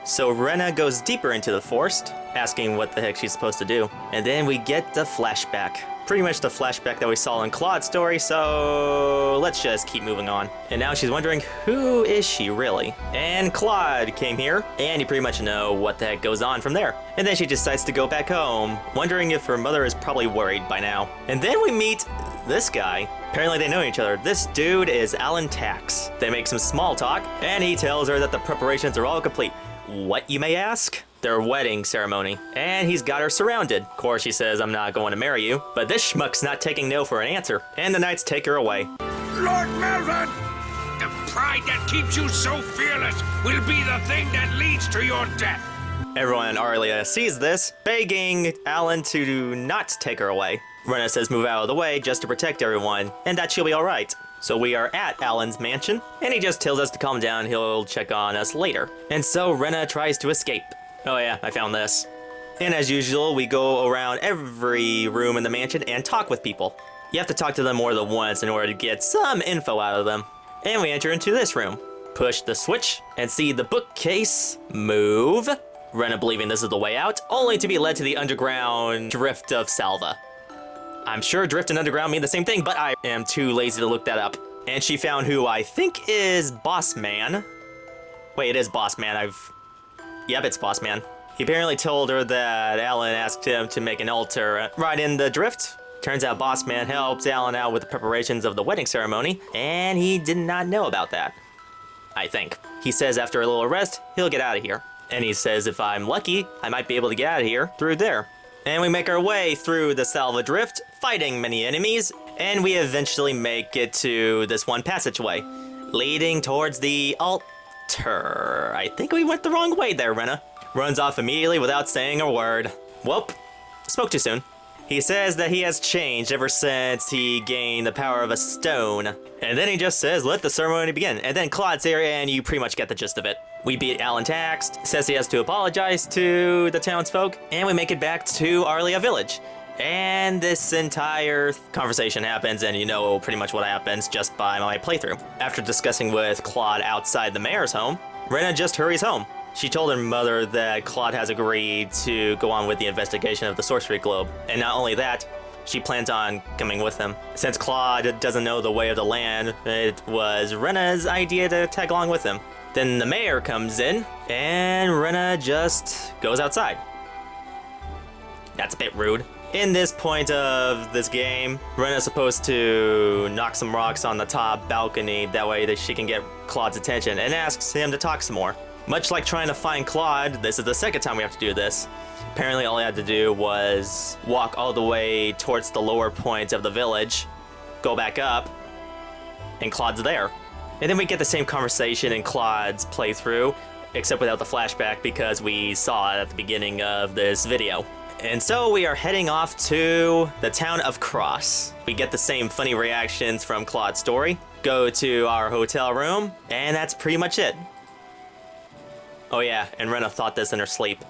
So Rena goes deeper into the forest, asking what the heck she's supposed to do. And then we get the flashback. Pretty much the flashback that we saw in Claude's story, so let's just keep moving on. And now she's wondering, who is she really? And Claude came here, and you pretty much know what the heck goes on from there. And then she decides to go back home, wondering if her mother is probably worried by now. And then we meet this guy. Apparently they know each other. This dude is Alan Tax. They make some small talk, and he tells her that the preparations are all complete. What, you may ask? Their wedding ceremony. And he's got her surrounded. Of course, she says, I'm not going to marry you. But this schmuck's not taking no for an answer. And the knights take her away. Lord Melvin! The pride that keeps you so fearless will be the thing that leads to your death. Everyone in Arlia sees this, begging Alan to not take her away. Rena says move out of the way just to protect everyone, and that she'll be alright. So we are at Alan's mansion, and he just tells us to calm down, he'll check on us later. And so Rena tries to escape. Oh yeah, I found this. And as usual, we go around every room in the mansion and talk with people. You have to talk to them more than once in order to get some info out of them. And we enter into this room. Push the switch and see the bookcase move. Rena believing this is the way out, only to be led to the underground drift of Salva. I'm sure drift and underground mean the same thing, but I am too lazy to look that up. And she found who I think is Boss Man. Wait, it is Boss Man. Yep, it's Boss Man. He apparently told her that Alan asked him to make an altar right in the drift. Turns out Boss Man helps Alan out with the preparations of the wedding ceremony, and he did not know about that. I think. He says after a little rest, he'll get out of here. And he says if I'm lucky, I might be able to get out of here through there. And we make our way through the Salva Drift, fighting many enemies, and we eventually make it to this one passageway, leading towards the altar. I think we went the wrong way there, Rena. Runs off immediately without saying a word. Whoop, spoke too soon. He says that he has changed ever since he gained the power of a stone. And then he just says, let the ceremony begin. And then Claude's here, and you pretty much get the gist of it. We beat Alan Tax, says he has to apologize to the townsfolk, and we make it back to Arlia Village. And this entire conversation happens, and you know pretty much what happens just by my playthrough. After discussing with Claude outside the mayor's home, Rena just hurries home. She told her mother that Claude has agreed to go on with the investigation of the sorcery globe. And not only that, she plans on coming with him. Since Claude doesn't know the way of the land, it was Rena's idea to tag along with him. Then the mayor comes in, and Rena just goes outside. That's a bit rude. In this point of this game, Rena's supposed to knock some rocks on the top balcony, that way that she can get Claude's attention, and asks him to talk some more. Much like trying to find Claude, this is the second time we have to do this. Apparently all I had to do was walk all the way towards the lower point of the village, go back up, and Claude's there. And then we get the same conversation in Claude's playthrough, except without the flashback because we saw it at the beginning of this video. And so we are heading off to the town of Cross. We get the same funny reactions from Claude's story, go to our hotel room, and that's pretty much it. Oh yeah, and Rena thought this in her sleep.